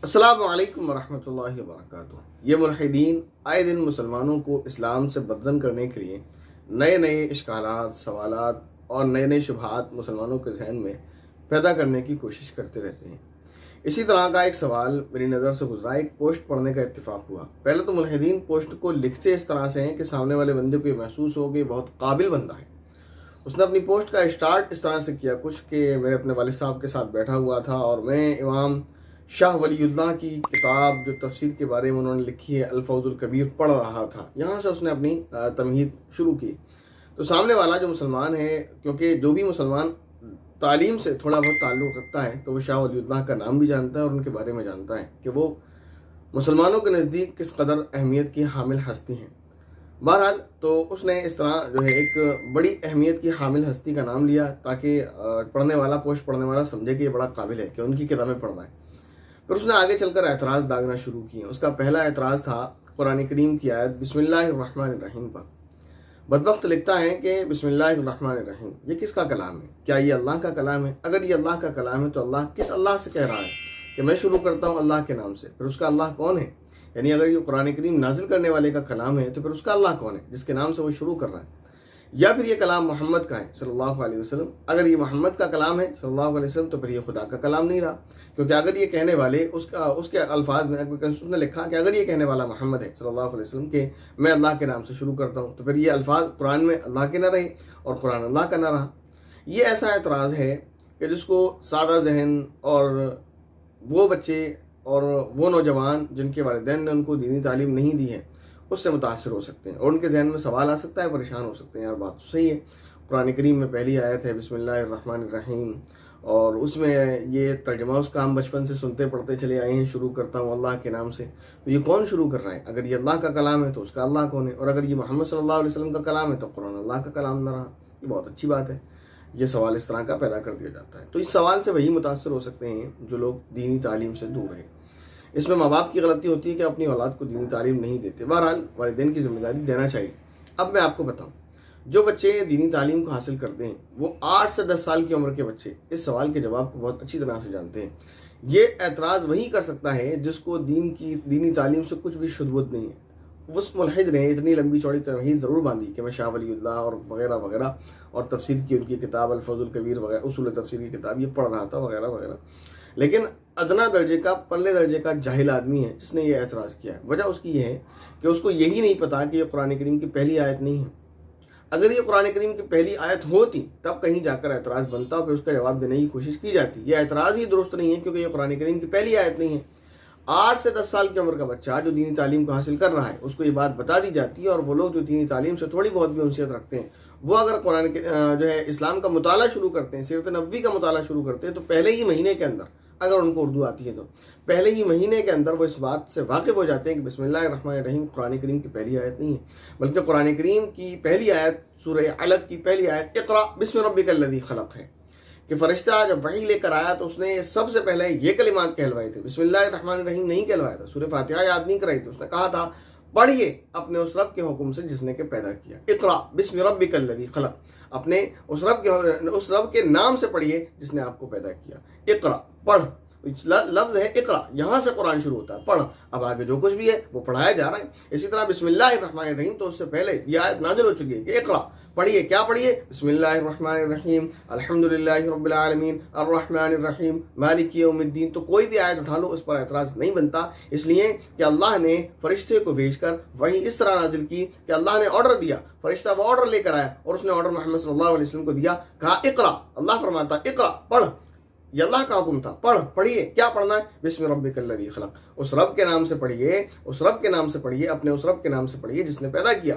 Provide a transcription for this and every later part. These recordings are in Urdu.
السلام علیکم ورحمۃ اللہ وبرکاتہ۔ یہ ملحدین آئے دن مسلمانوں کو اسلام سے بدظن کرنے کے لیے نئے نئے اشکالات، سوالات اور نئے نئے شبہات مسلمانوں کے ذہن میں پیدا کرنے کی کوشش کرتے رہتے ہیں۔ اسی طرح کا ایک سوال میری نظر سے گزرا، ایک پوسٹ پڑھنے کا اتفاق ہوا۔ پہلے تو ملحدین پوسٹ کو لکھتے اس طرح سے ہیں کہ سامنے والے بندے کو یہ محسوس ہو کہ بہت قابل بندہ ہے۔ اس نے اپنی پوسٹ کا اسٹارٹ اس طرح سے کیا کچھ کہ میں اپنے والد صاحب کے ساتھ بیٹھا ہوا تھا اور میں امام شاہ ولی اللہ کی کتاب جو تفسیر کے بارے میں انہوں نے لکھی ہے الفوز الکبیر پڑھ رہا تھا۔ یہاں سے اس نے اپنی تمہید شروع کی۔ تو سامنے والا جو مسلمان ہے، کیونکہ جو بھی مسلمان تعلیم سے تھوڑا بہت تعلق رکھتا ہے تو وہ شاہ ولی اللہ کا نام بھی جانتا ہے اور ان کے بارے میں جانتا ہے کہ وہ مسلمانوں کے نزدیک کس قدر اہمیت کی حامل ہستی ہیں۔ بہرحال تو اس نے اس طرح جو ہے ایک بڑی اہمیت کی حامل ہستی کا نام لیا تاکہ پوسٹ پڑھنے والا سمجھے کہ یہ بڑا قابل ہے کہ ان کی کتابیں پڑھ رہا ہے۔ پھر اس نے آگے چل کر اعتراض داغنا شروع کیے۔ اس کا پہلا اعتراض تھا قرآن کریم کی آیت بسم اللہ الرحمن الرحیم پر۔ بدبخت لکھتا ہے کہ بسم اللہ الرحمن الرحیم یہ کس کا کلام ہے؟ کیا یہ اللہ کا کلام ہے؟ اگر یہ اللہ کا کلام ہے تو اللہ کس اللہ سے کہہ رہا ہے کہ میں شروع کرتا ہوں اللہ کے نام سے؟ پھر اس کا اللہ کون ہے؟ یعنی اگر یہ قرآن کریم نازل کرنے والے کا کلام ہے تو پھر اس کا اللہ کون ہے جس کے نام سے وہ شروع کر رہا ہے؟ یا پھر یہ کلام محمد کا ہے صلی اللہ علیہ وسلم؟ اگر یہ محمد کا کلام ہے صلی اللہ علیہ وسلم تو پھر یہ خدا کا کلام نہیں رہا، کیونکہ اگر یہ کہنے والے اس کے الفاظ میں اس نے لکھا کہ اگر یہ کہنے والا محمد ہے صلی اللہ علیہ وسلم کہ میں اللہ کے نام سے شروع کرتا ہوں تو پھر یہ الفاظ قرآن میں اللہ کے نہ رہے اور قرآن اللہ کا نہ رہا۔ یہ ایسا اعتراض ہے کہ جس کو سادہ ذہن اور وہ بچے اور وہ نوجوان جن کے والدین نے ان کو دینی تعلیم نہیں دی ہے اس سے متاثر ہو سکتے ہیں اور ان کے ذہن میں سوال آ سکتا ہے، پریشان ہو سکتے ہیں۔ یار بات تو صحیح ہے، قرآن کریم میں پہلی آیت ہے بسم اللہ الرحمن الرحیم اور اس میں یہ ترجمہ اس کا ہم بچپن سے سنتے پڑھتے چلے آئے ہیں، شروع کرتا ہوں اللہ کے نام سے۔ تو یہ کون شروع کر رہا ہے؟ اگر یہ اللہ کا کلام ہے تو اس کا اللہ کون ہے؟ اور اگر یہ محمد صلی اللہ علیہ وسلم کا کلام ہے تو قرآن اللہ کا کلام نہ رہا۔ یہ بہت اچھی بات ہے، یہ سوال اس طرح کا پیدا کر دیا جاتا ہے۔ تو اس سوال سے وہی متاثر ہو سکتے ہیں جو لوگ دینی تعلیم سے دور ہیں۔ اس میں ماں باپ کی غلطی ہوتی ہے کہ اپنی اولاد کو دینی تعلیم نہیں دیتے۔ بہرحال والدین کی ذمہ داری دینا چاہیے۔ اب میں آپ کو بتاؤں، جو بچے دینی تعلیم کو حاصل کرتے ہیں وہ 8 سے 10 سال کی عمر کے بچے اس سوال کے جواب کو بہت اچھی طرح سے جانتے ہیں۔ یہ اعتراض وہی کر سکتا ہے جس کو دینی تعلیم سے کچھ بھی شدبت نہیں ہے۔ اس ملحد نے اتنی لمبی چوڑی تمہید ضرور باندھی کہ میں شاہ ولی اللہ اور وغیرہ وغیرہ اور تفسیر کی ان کی کتاب الفوز الکبیر وغیرہ اصول تفسیر کی کتاب یہ پڑھ رہا تھا وغیرہ وغیرہ، لیکن ادنا درجے کا پرلے درجے کا جاہل آدمی ہے جس نے یہ اعتراض کیا ہے۔ وجہ اس کی یہ ہے کہ اس کو یہی نہیں پتا کہ یہ قرآن کریم کی پہلی آیت نہیں ہے۔ اگر یہ قرآن کریم کی پہلی آیت ہوتی تب کہیں جا کر اعتراض بنتا اور پھر اس کا جواب دینے کی کوشش کی جاتی۔ یہ اعتراض ہی درست نہیں ہے کیونکہ یہ قرآن کریم کی پہلی آیت نہیں ہے۔ 8 سے 10 سال کی عمر کا بچہ جو دینی تعلیم کو حاصل کر رہا ہے اس کو یہ بات بتا دی جاتی ہے، اور وہ لوگ جو دینی تعلیم سے تھوڑی بہت بھی انسیت رکھتے ہیں وہ اگر قرآن کے جو ہے اسلام کا مطالعہ شروع کرتے ہیں، سیرت نبوی کا مطالعہ شروع کرتے ہیں، تو پہلے ہی مہینے کے اندر اگر ان کو اردو آتی ہے تو پہلے ہی مہینے کے اندر وہ اس بات سے واقف ہو جاتے ہیں کہ بسم اللہ الرحمن الرحیم قرآن کریم کی پہلی آیت نہیں ہے، بلکہ قرآن کریم کی پہلی آیت سورہ علق کی پہلی آیت اقرأ بسم ربک الذی خلق ہے کہ فرشتہ جب وحی لے کر آیا تو اس نے سب سے پہلے یہ کلمات کہلوائے تھے، بسم اللہ الرحمن الرحیم نہیں کہلوایا تھا، سورہ فاتحہ یاد نہیں کرائی تھی۔ اس نے کہا تھا پڑھیے اپنے اس رب کے حکم سے جس نے کہ پیدا کیا، اقرأ بسم ربک الذی خلق، اپنے اس رب کے نام سے پڑھیے جس نے آپ کو پیدا کیا۔ اقرأ پڑھ، لفظ ہے اقرأ، یہاں سے قرآن شروع ہوتا ہے، پڑھ۔ اب آگے جو کچھ بھی ہے وہ پڑھایا جا رہا ہے۔ اسی طرح بسم اللہ الرحمن الرحیم تو اس سے پہلے یہ آیت نازل ہو چکی ہے کہ اقرأ پڑھیے، کیا پڑھیے؟ بسم اللہ الرحمن الرحیم الحمدللہ رب العالمین الرحمن الرحیم مالک یوم الدین۔ تو کوئی بھی آیت اٹھا لو اس پر اعتراض نہیں بنتا، اس لیے کہ اللہ نے فرشتے کو بھیج کر وہی اس طرح نازل کی کہ اللہ نے آرڈر دیا، فرشتہ وہ آرڈر لے کر آیا اور اس نے آرڈر محمد صلی اللہ علیہ وسلم کو دیا، کہا اقرأ، اللہ فرماتا اقرأ پڑھ، یہ اللہ کا حکم تھا، پڑھیے۔ کیا پڑھنا ہے؟ بسم ربک الذی خلق، اس رب کے نام سے پڑھیے، اس رب کے نام سے پڑھیے، اپنے اس رب کے نام سے پڑھیے جس نے پیدا کیا۔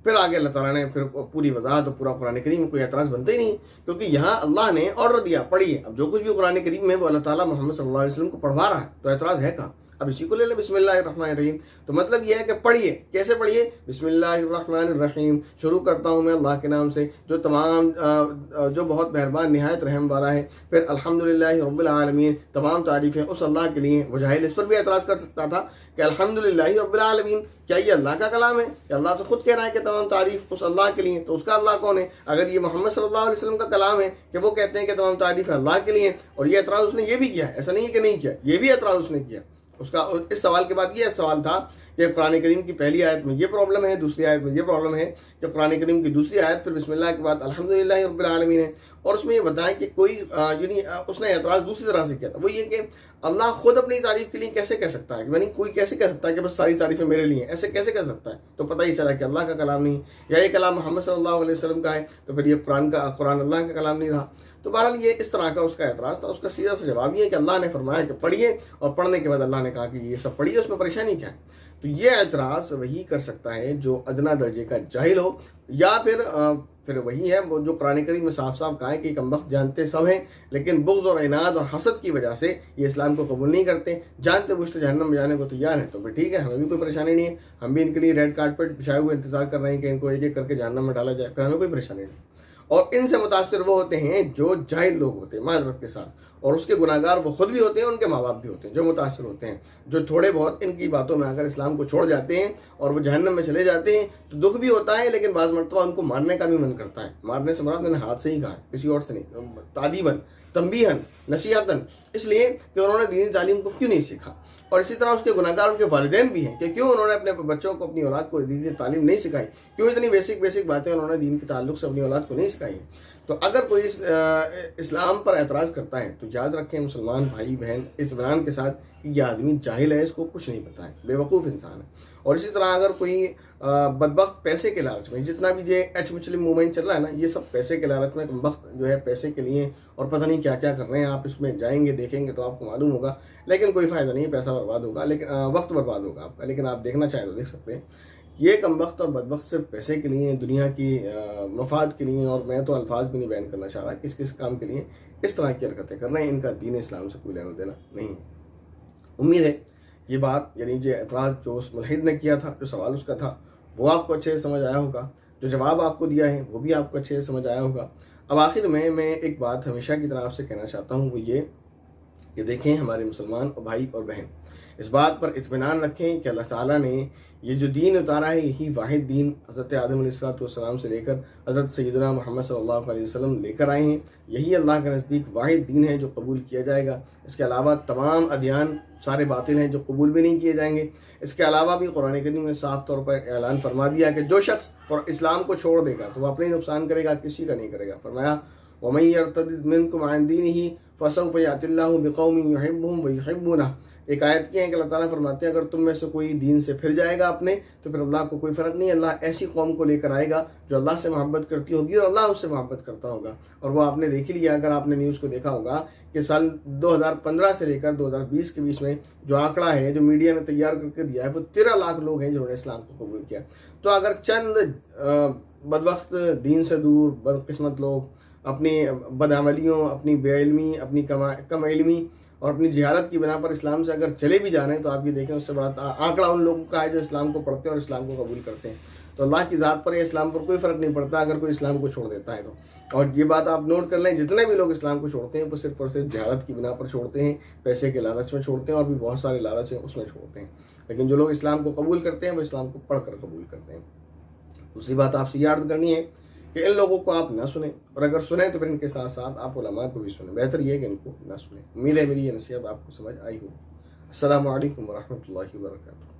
پھر آگے اللہ تعالیٰ نے پھر پوری وضاحت اور پورا قرآن کریم میں کوئی اعتراض بنتا ہی نہیں، کیونکہ یہاں اللہ نے آرڈر دیا پڑھیے۔ اب جو کچھ بھی قرآن کریم میں وہ اللہ تعالیٰ محمد صلی اللہ علیہ وسلم کو پڑھوا رہا ہے تو اعتراض ہے کہاں؟ اب اسی کو لے لیں بسم اللہ الرحمن الرحیم. تو مطلب یہ ہے کہ پڑھیے. کیسے پڑھیے؟ بسم اللہ الرحمن الرحیم. شروع کرتا ہوں میں اللہ کے نام سے جو تمام جو بہت مہربان نہایت رحم والا ہے. پھر الحمدللہ رب العالمین، تمام تعریفیں اس اللہ کے لیے. وہ جاہل اس پر بھی اعتراض کر سکتا تھا کہ الحمدللہ رب العالمین، کیا یہ اللہ کا کلام ہے؟ کہ اللہ تو خود کہہ رہا ہے کہ تمام تعریف اس اللہ کے لیے، تو اس کا اللہ کون ہے؟ اگر یہ محمد صلی اللہ علیہ وسلم کا کلام ہے کہ وہ کہتے ہیں کہ تمام تعریف اللہ کے لیے، اور یہ اعتراض اس نے یہ بھی کیا، ایسا نہیں ہے کہ نہیں کیا، یہ بھی اعتراض اس نے کیا. اس کا اس سوال کے بعد یہ سوال تھا کہ قرآن کریم کی پہلی آیت میں یہ پرابلم ہے، دوسری آیت میں یہ پرابلم ہے کہ قرآن کریم کی دوسری آیت پھر بسم اللہ کے بعد الحمدللہ رب العالمین ہے. اور اس میں یہ بتائیں کہ کوئی یعنی اس نے اعتراض دوسری طرح سے کیا تھا، وہ یہ کہ اللہ خود اپنی تعریف کے لیے کیسے کہہ سکتا ہے، یعنی کوئی کیسے کہہ سکتا ہے کہ بس ساری تعریفیں میرے لیے ہیں، ایسے کیسے کہہ سکتا ہے؟ تو پتہ ہی چلا کہ اللہ کا کلام نہیں، یا یہ کلام محمد صلی اللہ علیہ وسلم کا ہے تو پھر یہ قرآن اللہ کا کلام نہیں رہا. تو بہرحال یہ اس طرح کا اس کا اعتراض تھا. اس کا سیدھا سا جواب یہ ہے کہ اللہ نے فرمایا کہ پڑھیے، اور پڑھنے کے بعد اللہ نے کہا کہ یہ سب پڑھیے، اس میں پریشانی کیا ہے؟ تو یہ اعتراض وہی کر سکتا ہے جو ادنا درجے کا جاہل ہو، یا پھر وہی ہے وہ جو قرآن کریم میں صاف صاف کہا ہے کہ کمبخت جانتے سب ہیں لیکن بغض اور عناد اور حسد کی وجہ سے یہ اسلام کو قبول نہیں کرتے، جانتے بوجھتے جہنم میں جانے کو تیار ہیں. تو پھر ٹھیک ہے، ہمیں بھی کوئی پریشانی نہیں ہے، ہم بھی ان کے لیے ریڈ کارپیٹ بچھائے ہوئے انتظار کر رہے ہیں کہ ان کو ایک ایک کر کے جہنم میں ڈالا جائے، پھر ہمیں کوئی پریشانی نہیں. اور ان سے متاثر وہ ہوتے ہیں جو جاہل لوگ ہوتے ہیں معذرت کے ساتھ، اور اس کے گناہ گار وہ خود بھی ہوتے ہیں، ان کے ماں باپ بھی ہوتے ہیں جو متاثر ہوتے ہیں، جو تھوڑے بہت ان کی باتوں میں اگر اسلام کو چھوڑ جاتے ہیں اور وہ جہنم میں چلے جاتے ہیں تو دکھ بھی ہوتا ہے، لیکن بعض مرتبہ ان کو مارنے کا بھی من کرتا ہے. مارنے سے مراد میں نے ہاتھ سے ہی کہا ہے، کسی اور سے نہیں، تعدیباً تنبیہاً نصیحتاً، اس لیے کہ انہوں نے دینی تعلیم کو کیوں نہیں سیکھا. اور اسی طرح اس کے گناہ گار ان کے والدین بھی ہیں کہ کیوں انہوں نے اپنے بچوں کو، اپنی اولاد کو دینی تعلیم نہیں سکھائی، کیوں اتنی بیسک باتیں انہوں نے دین کے تعلق سے اپنی اولاد کو نہیں سکھائی ہیں. تو اگر کوئی اسلام پر اعتراض کرتا ہے تو یاد رکھیں مسلمان بھائی بہن اطمینان کے ساتھ کہ یہ آدمی جاہل ہے، اس کو کچھ نہیں پتہ ہے، بے وقوف انسان ہے. اور اسی طرح اگر کوئی بدبخت پیسے کے لالچ میں، جتنا بھی یہ ایچ مسلم موومنٹ چل رہا ہے نا، یہ سب پیسے کے لالچ میں، وقت جو ہے پیسے کے لیے اور پتہ نہیں کیا کیا کر رہے ہیں. آپ اس میں جائیں گے دیکھیں گے تو آپ کو معلوم ہوگا، لیکن کوئی فائدہ نہیں، پیسہ برباد ہوگا، لیکن وقت برباد ہوگا آپ کا. لیکن آپ دیکھنا چاہیں تو دیکھ سکتے ہیں. یہ کم وقت اور بدبخت صرف پیسے کے لیے، دنیا کی مفاد کے لیے، اور میں تو الفاظ بھی نہیں بیان کرنا چاہ رہا کس کس کام کے لیے اس طرح کی حرکتیں کر رہے ہیں. ان کا دین اسلام سے کوئی لینا دینا نہیں. امید ہے یہ بات، یعنی جو اعتراض جو اس ملحد نے کیا تھا، جو سوال اس کا تھا، وہ آپ کو اچھے سے سمجھ آیا ہوگا، جو جواب آپ کو دیا ہے وہ بھی آپ کو اچھے سے سمجھ آیا ہوگا. اب آخر میں ایک بات ہمیشہ کی طرح آپ سے کہنا چاہتا ہوں، وہ یہ کہ دیکھیں ہمارے مسلمان اور بھائی اور بہن اس بات پر اطمینان رکھیں کہ اللہ تعالیٰ نے یہ جو دین اتارا ہے یہی واحد دین حضرت آدم علیہ السلام سے لے کر حضرت سیدنا محمد صلی اللہ علیہ وسلم لے کر آئے ہیں. یہی اللہ کے نزدیک واحد دین ہے جو قبول کیا جائے گا. اس کے علاوہ تمام ادیان سارے باطل ہیں جو قبول بھی نہیں کیے جائیں گے. اس کے علاوہ بھی قرآن کریم نے صاف طور پر اعلان فرما دیا کہ جو شخص اسلام کو چھوڑ دے گا تو وہ اپنے ہی نقصان کرے گا، کسی کا نہیں کرے گا. فرمایا وَمَن يَرْتَدِدْ مِنْكُمْ عَنْ دِينِهِ فَسَوْفَ يَأْتِ اللَّهُ بِقَوْمٍ يُحِبُّهُمْ وَيُحِبُّونَهُ. ایک آیت کی ہے کہ اللہ تعالیٰ فرماتے ہیں اگر تم میں سے کوئی دین سے پھر جائے گا اپنے تو پھر اللہ کو کوئی فرق نہیں، اللہ ایسی قوم کو لے کر آئے گا جو اللہ سے محبت کرتی ہوگی اور اللہ اس سے محبت کرتا ہوگا. اور وہ آپ نے دیکھ لیا، اگر آپ نے نیوز کو دیکھا ہوگا کہ سال 2015 سے لے کر 2020 کے بیچ میں جو آنکڑا ہے جو میڈیا نے تیار کر کے دیا ہے وہ 13 لاکھ لوگ ہیں جنہوں نے اسلام کو قبول کیا. تو اگر چند بدبخت دین سے دور بدقسمت لوگ اپنی بدعملیوں، اپنی بے علمی، اپنی کم علمی اور اپنی جہالت کی بنا پر اسلام سے اگر چلے بھی جا رہے ہیں تو آپ یہ دیکھیں اس سے بڑا آنکڑا ان لوگوں کا ہے جو اسلام کو پڑھتے ہیں اور اسلام کو قبول کرتے ہیں. تو اللہ کی ذات پر یا اسلام پر کوئی فرق نہیں پڑتا اگر کوئی اسلام کو چھوڑ دیتا ہے تو. اور یہ بات آپ نوٹ کر لیں، جتنے بھی لوگ اسلام کو چھوڑتے ہیں وہ صرف اور صرف جہالت کی بنا پر چھوڑتے ہیں، پیسے کے لالچ میں چھوڑتے ہیں، اور بھی بہت سارے لالچ ہیں اس میں چھوڑتے ہیں. لیکن جو لوگ اسلام کو قبول کرتے ہیں وہ اسلام کو پڑھ کر قبول کرتے ہیں. دوسری بات آپ سے یہ عرض کرنی ہے کہ ان لوگوں کو آپ نہ سنیں، اور اگر سنیں تو پھر ان کے ساتھ ساتھ آپ علماء کو بھی سنیں. بہتر یہ ہے کہ ان کو نہ سنیں. امید ہے میری یہ نصیحت آپ کو سمجھ آئی ہوگی. السلام علیکم ورحمۃ اللہ وبرکاتہ.